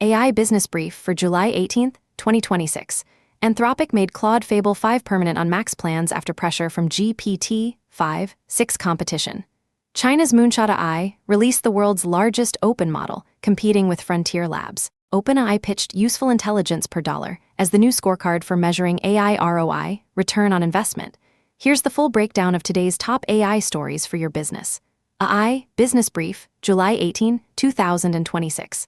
AI Business Brief for July 18, 2026. Anthropic made Claude Fable 5 permanent on Max plans after pressure from GPT-5-6 competition. China's Moonshot AI released the world's largest open model, competing with Frontier Labs. OpenAI pitched useful intelligence per dollar as the new scorecard for measuring AI ROI, return on investment. Here's the full breakdown of today's top AI stories for your business. AI Business Brief, July 18, 2026.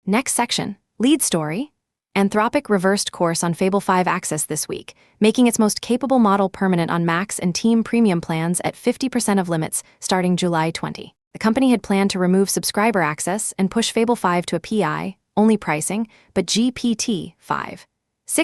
Next section, lead story. Anthropic reversed course on Fable 5 access this week, making its most capable model permanent on Max and Team Premium plans at 50% of limits starting July 20. The company had planned to remove subscriber access and push Fable 5 to a PI-only pricing, but GPT-5-6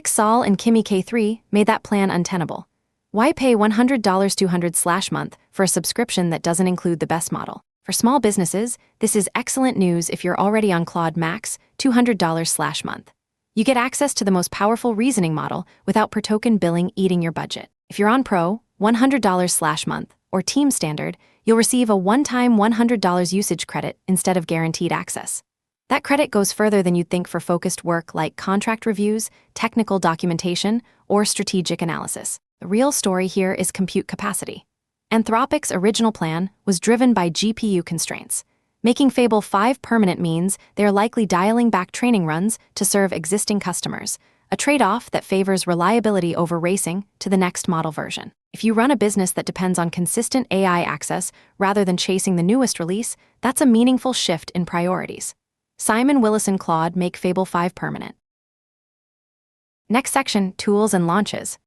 Sol and Kimi K3 made that plan untenable. Why pay $100 $200/month for a subscription that doesn't include the best model? For small businesses, this is excellent news if you're already on Claude Max, $200/month. You get access to the most powerful reasoning model without per-token billing eating your budget. If you're on Pro, $100/month, or Team Standard, you'll receive a one-time $100 usage credit instead of guaranteed access. That credit goes further than you'd think for focused work like contract reviews, technical documentation, or strategic analysis. The real story here is compute capacity. Anthropic's original plan was driven by GPU constraints. Making Fable 5 permanent means they're likely dialing back training runs to serve existing customers, a trade-off that favors reliability over racing to the next model version. If you run a business that depends on consistent AI access rather than chasing the newest release, that's a meaningful shift in priorities. Simon Willison Claude make Fable 5 permanent. Next section, tools and launches.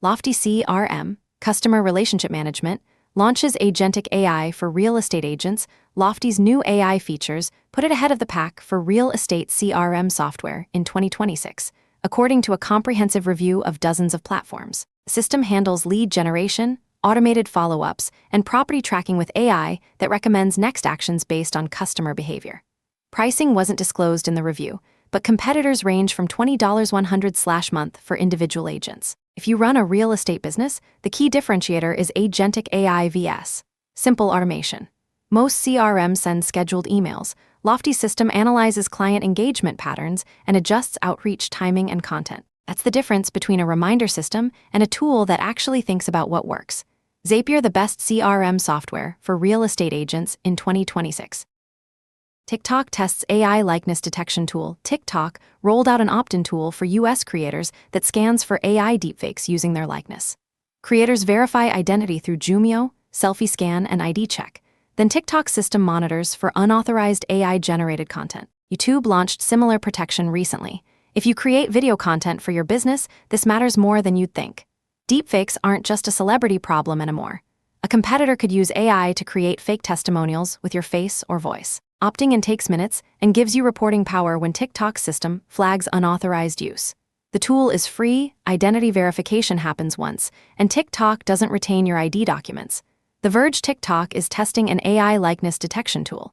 Lofty CRM, Customer Relationship Management, launches agentic AI for real estate agents. Lofty's new AI features put it ahead of the pack for real estate CRM software in 2026, according to a comprehensive review of dozens of platforms. The system handles lead generation, automated follow-ups, and property tracking with AI that recommends next actions based on customer behavior. Pricing wasn't disclosed in the review, but competitors range from $20 $100/month for individual agents. If you run a real estate business, the key differentiator is agentic AI vs. simple automation. Most CRMs send scheduled emails. Lofty's system analyzes client engagement patterns and adjusts outreach timing and content. That's the difference between a reminder system and a tool that actually thinks about what works. Zapier, the best CRM software for real estate agents in 2026. TikTok tests AI likeness detection tool. TikTok rolled out an opt-in tool for US creators that scans for AI deepfakes using their likeness. Creators verify identity through Jumio, selfie scan, and ID check. Then TikTok's system monitors for unauthorized AI-generated content. YouTube launched similar protection recently. If you create video content for your business, this matters more than you'd think. Deepfakes aren't just a celebrity problem anymore. A competitor could use AI to create fake testimonials with your face or voice. Opting in takes minutes and gives you reporting power when TikTok's system flags unauthorized use. The tool is free, identity verification happens once, and TikTok doesn't retain your ID documents. The Verge TikTok is testing an AI likeness detection tool.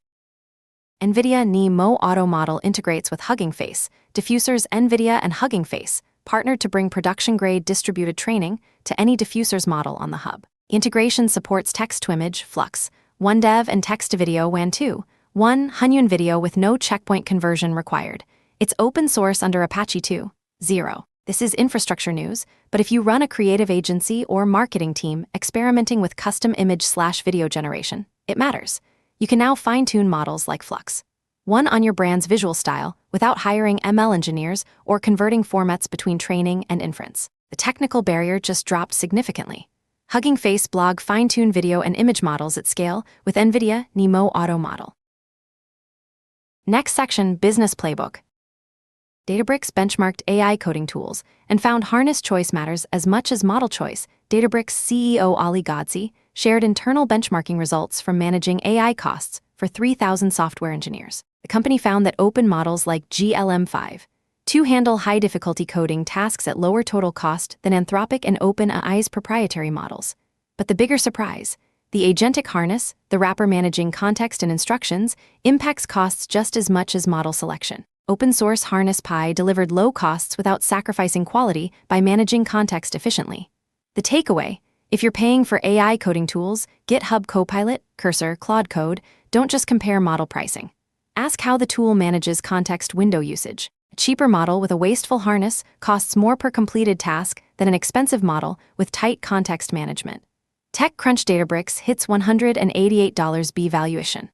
NVIDIA NeMo Auto model integrates with Hugging Face. Diffusers NVIDIA and Hugging Face partnered to bring production-grade distributed training to any diffusers model on the hub. Integration supports text-to-image, Flux, OneDev, and text-to-video WAN 2. One Hunyun video with no checkpoint conversion required. It's open source under Apache 2.0. This is infrastructure news, but if you run a creative agency or marketing team experimenting with custom image/video generation, it matters. You can now fine-tune models like Flux One on your brand's visual style without hiring ML engineers or converting formats between training and inference. The technical barrier just dropped significantly. Hugging Face blog fine-tune video and image models at scale with NVIDIA NeMo Auto model. Next section, Business Playbook. Databricks benchmarked AI coding tools and found harness choice matters as much as model choice. Databricks CEO Ali Ghodsi shared internal benchmarking results from managing AI costs for 3,000 software engineers. The company found that open models like GLM-5 handle high-difficulty coding tasks at lower total cost than Anthropic and OpenAI's proprietary models. But the bigger surprise, the agentic harness, the wrapper managing context and instructions, impacts costs just as much as model selection. Open-source Harness Pi delivered low costs without sacrificing quality by managing context efficiently. The takeaway, if you're paying for AI coding tools, GitHub Copilot, Cursor, Claude Code, don't just compare model pricing. Ask how the tool manages context window usage. A cheaper model with a wasteful harness costs more per completed task than an expensive model with tight context management. TechCrunch Databricks hits $188 B valuation.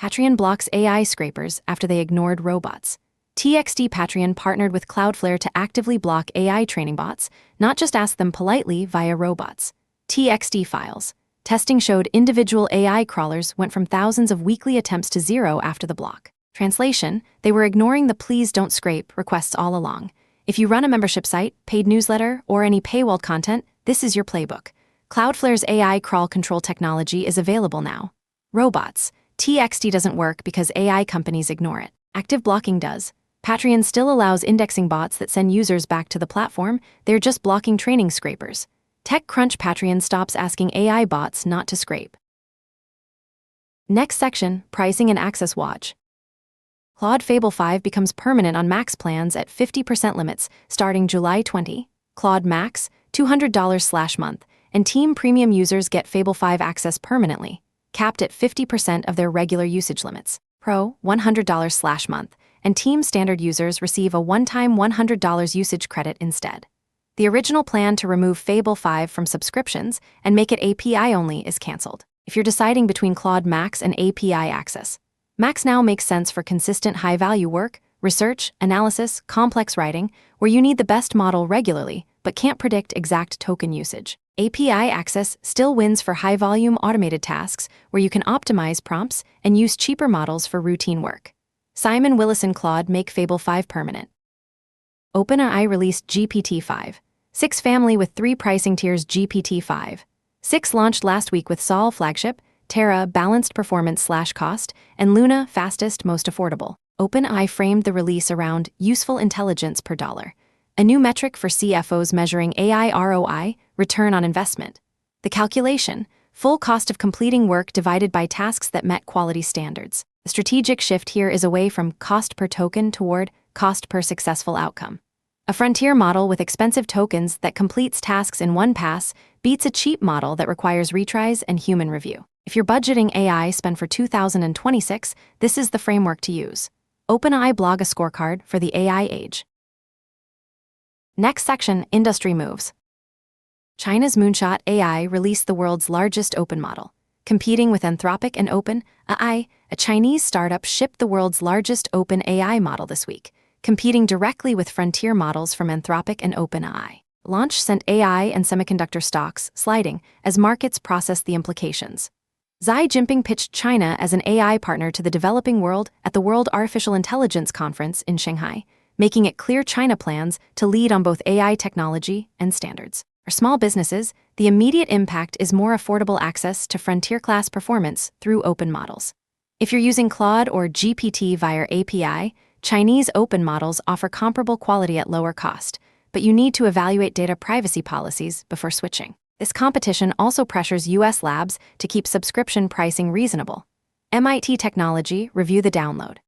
Patreon blocks AI scrapers after they ignored robots. TXT Patreon partnered with Cloudflare to actively block AI training bots, not just ask them politely via robots. TXT files. Testing showed individual AI crawlers went from thousands of weekly attempts to zero after the block. Translation, they were ignoring the please don't scrape requests all along. If you run a membership site, paid newsletter, or any paywalled content, this is your playbook. Cloudflare's AI crawl control technology is available now. Robots. TXT doesn't work because AI companies ignore it. Active blocking does. Patreon still allows indexing bots that send users back to the platform, they're just blocking training scrapers. TechCrunch Patreon stops asking AI bots not to scrape. Next section, pricing and access watch. Claude Fable 5 becomes permanent on Max plans at 50% limits starting July 20. Claude Max, $200/month, and Team Premium users get Fable 5 access permanently, capped at 50% of their regular usage limits. Pro, $100/month, and Team Standard users receive a one-time $100 usage credit instead. The original plan to remove Fable 5 from subscriptions and make it API only is canceled. If you're deciding between Claude Max and API access, Max now makes sense for consistent high-value work, research, analysis, complex writing, where you need the best model regularly but can't predict exact token usage. API access still wins for high-volume automated tasks where you can optimize prompts and use cheaper models for routine work. Simon Willis and Claude make Fable 5 permanent. OpenAI released GPT-5. 6 family with 3 pricing tiers GPT-5. 6 launched last week with Sol flagship, Terra balanced performance/cost, and Luna fastest most affordable. OpenAI framed the release around useful intelligence per dollar, a new metric for CFOs measuring AI ROI, return on investment. The calculation, full cost of completing work divided by tasks that met quality standards. The strategic shift here is away from cost per token toward cost per successful outcome. A frontier model with expensive tokens that completes tasks in one pass beats a cheap model that requires retries and human review. If you're budgeting AI spend for 2026, this is the framework to use. OpenAI blog a scorecard for the AI age. Next section, industry moves. China's Moonshot AI released the world's largest open model. Competing with Anthropic and OpenAI, a Chinese startup shipped the world's largest open AI model this week, competing directly with frontier models from Anthropic and OpenAI. Launch sent AI and semiconductor stocks sliding as markets processed the implications. Xi Jinping pitched China as an AI partner to the developing world at the World Artificial Intelligence Conference in Shanghai, making it clear China plans to lead on both AI technology and standards. For small businesses, the immediate impact is more affordable access to frontier-class performance through open models. If you're using Claude or GPT via API, Chinese open models offer comparable quality at lower cost, but you need to evaluate data privacy policies before switching. This competition also pressures U.S. labs to keep subscription pricing reasonable. MIT Technology review the download.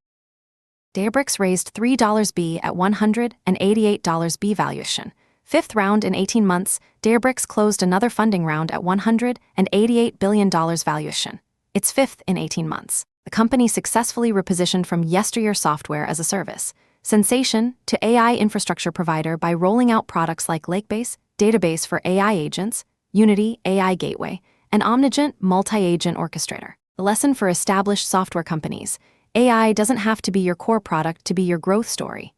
Databricks raised $3 B at $188 B valuation. 5th round in 18 months, Databricks closed another funding round at $188 billion valuation. Its 5th in 18 months. The company successfully repositioned from yesteryear software as a service sensation to AI infrastructure provider by rolling out products like Lakebase, database for AI agents, Unity AI Gateway, and Omnigent multi-agent orchestrator. The lesson for established software companies: AI doesn't have to be your core product to be your growth story.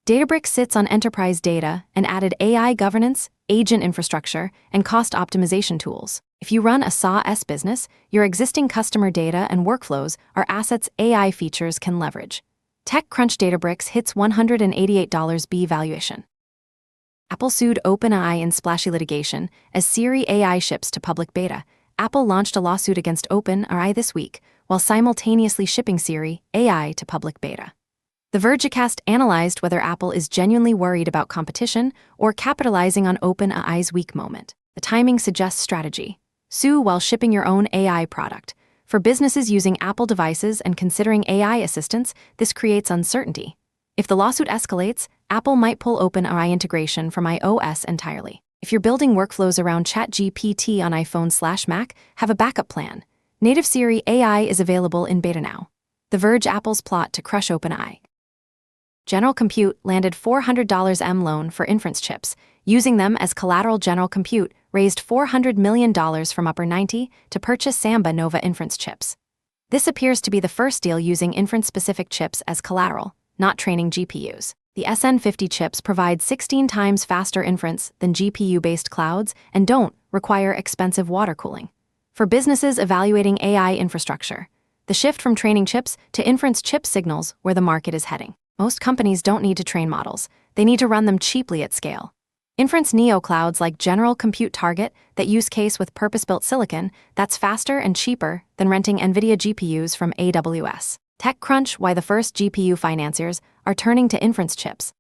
Databricks sits on enterprise data and added AI governance, agent infrastructure, and cost optimization tools. If you run a SaaS business, your existing customer data and workflows are assets AI features can leverage. TechCrunch Databricks hits $188 B valuation. Apple sued OpenAI in splashy litigation as Siri AI ships to public beta. Apple launched a lawsuit against OpenAI this week, while simultaneously shipping Siri AI to public beta. The Vergecast analyzed whether Apple is genuinely worried about competition or capitalizing on OpenAI's weak moment. The timing suggests strategy. Sue while shipping your own AI product. For businesses using Apple devices and considering AI assistants, this creates uncertainty. If the lawsuit escalates, Apple might pull OpenAI integration from iOS entirely. If you're building workflows around ChatGPT on iPhone/Mac, have a backup plan. Native Siri AI is available in beta now. The Verge Apple's plot to crush OpenAI. General Compute landed $400 M loan for inference chips. Using them as collateral, General Compute raised $400 million from Upper 90 to purchase Samba Nova inference chips. This appears to be the first deal using inference-specific chips as collateral, not training GPUs. The SN50 chips provide 16 times faster inference than GPU-based clouds and don't require expensive water cooling. For businesses evaluating AI infrastructure, the shift from training chips to inference chip signals where the market is heading. Most companies don't need to train models, they need to run them cheaply at scale. Inference neoclouds like General Compute target that use case with purpose-built silicon that's faster and cheaper than renting NVIDIA GPUs from AWS. TechCrunch: why the first GPU financiers are turning to inference chips.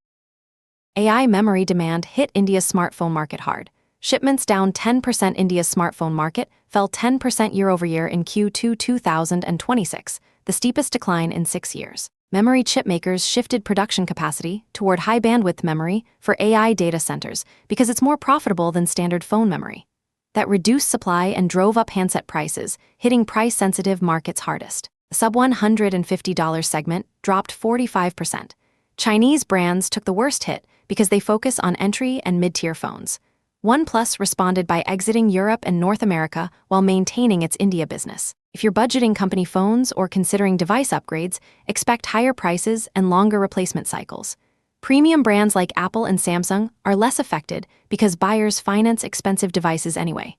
AI memory demand hit India's smartphone market hard. Shipments down 10%. India's smartphone market fell 10% year-over-year in Q2 2026, the steepest decline in 6 years. Memory chip makers shifted production capacity toward high-bandwidth memory for AI data centers because it's more profitable than standard phone memory. That reduced supply and drove up handset prices, hitting price-sensitive markets hardest. The sub-$150 segment dropped 45%. Chinese brands took the worst hit because they focus on entry and mid-tier phones. OnePlus responded by exiting Europe and North America while maintaining its India business. If you're budgeting company phones or considering device upgrades, expect higher prices and longer replacement cycles. Premium brands like Apple and Samsung are less affected because buyers finance expensive devices anyway.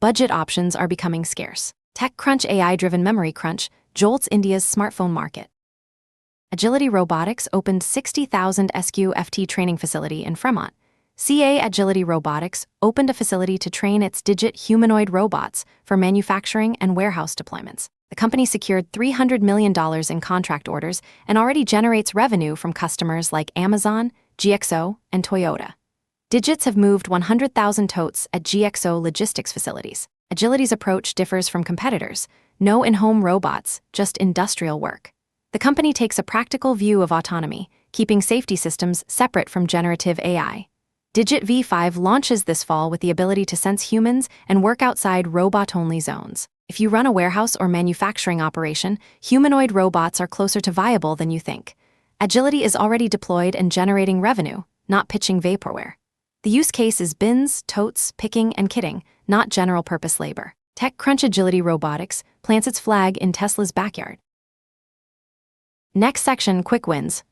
Budget options are becoming scarce. TechCrunch: AI-driven memory crunch jolts India's smartphone market. Agility Robotics opened 60,000 SQ-FT training facility in Fremont. CA Agility Robotics opened a facility to train its Digit humanoid robots for manufacturing and warehouse deployments. The company secured $300 million in contract orders and already generates revenue from customers like Amazon, GXO, and Toyota. Digits have moved 100,000 totes at GXO logistics facilities. Agility's approach differs from competitors. No in-home robots, just industrial work. The company takes a practical view of autonomy, keeping safety systems separate from generative AI. Digit V5 launches this fall with the ability to sense humans and work outside robot-only zones. If you run a warehouse or manufacturing operation, humanoid robots are closer to viable than you think. Agility is already deployed and generating revenue, not pitching vaporware. The use case is bins, totes, picking, and kitting, not general-purpose labor. TechCrunch: Agility Robotics plants its flag in Tesla's backyard. Next section: quick wins.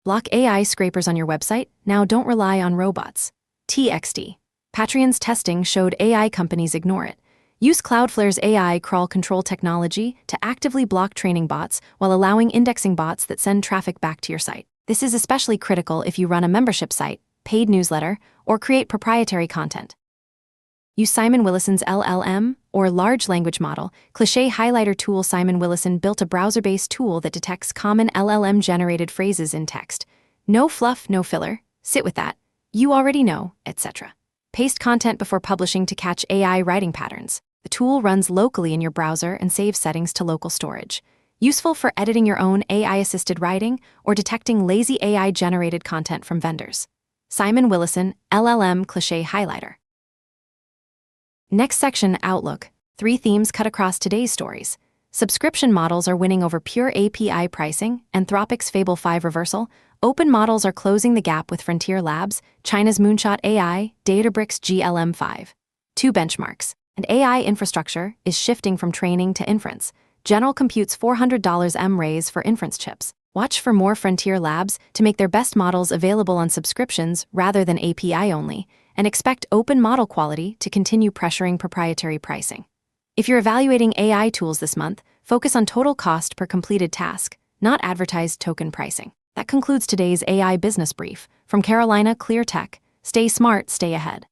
Block AI scrapers on your website. Now don't rely on robots. TXT. Patreon's testing showed AI companies ignore it. Use Cloudflare's AI crawl control technology to actively block training bots while allowing indexing bots that send traffic back to your site. This is especially critical if you run a membership site, paid newsletter, or create proprietary content. Use Simon Willison's LLM, or large language model, cliché highlighter tool. Simon Willison built a browser-based tool that detects common LLM-generated phrases in text. No fluff, no filler. Sit with that. You already know, etc. Paste content before publishing to catch AI writing patterns. The tool runs locally in your browser and saves settings to local storage. Useful for editing your own AI-assisted writing or detecting lazy AI-generated content from vendors. Simon Willison, LLM cliché highlighter. Next section: Outlook. 3 themes cut across today's stories. Subscription models are winning over pure API pricing. Anthropic's Fable 5 reversal. Open models are closing the gap with Frontier Labs. China's Moonshot AI, Databricks GLM5. 2 benchmarks. And AI infrastructure is shifting from training to inference. General Compute's $400 M raise for inference chips. Watch for more Frontier Labs to make their best models available on subscriptions rather than API only, and expect open model quality to continue pressuring proprietary pricing. If you're evaluating AI tools this month, focus on total cost per completed task, not advertised token pricing. That concludes today's AI Business Brief. From Carolina Clear Tech, stay smart, stay ahead.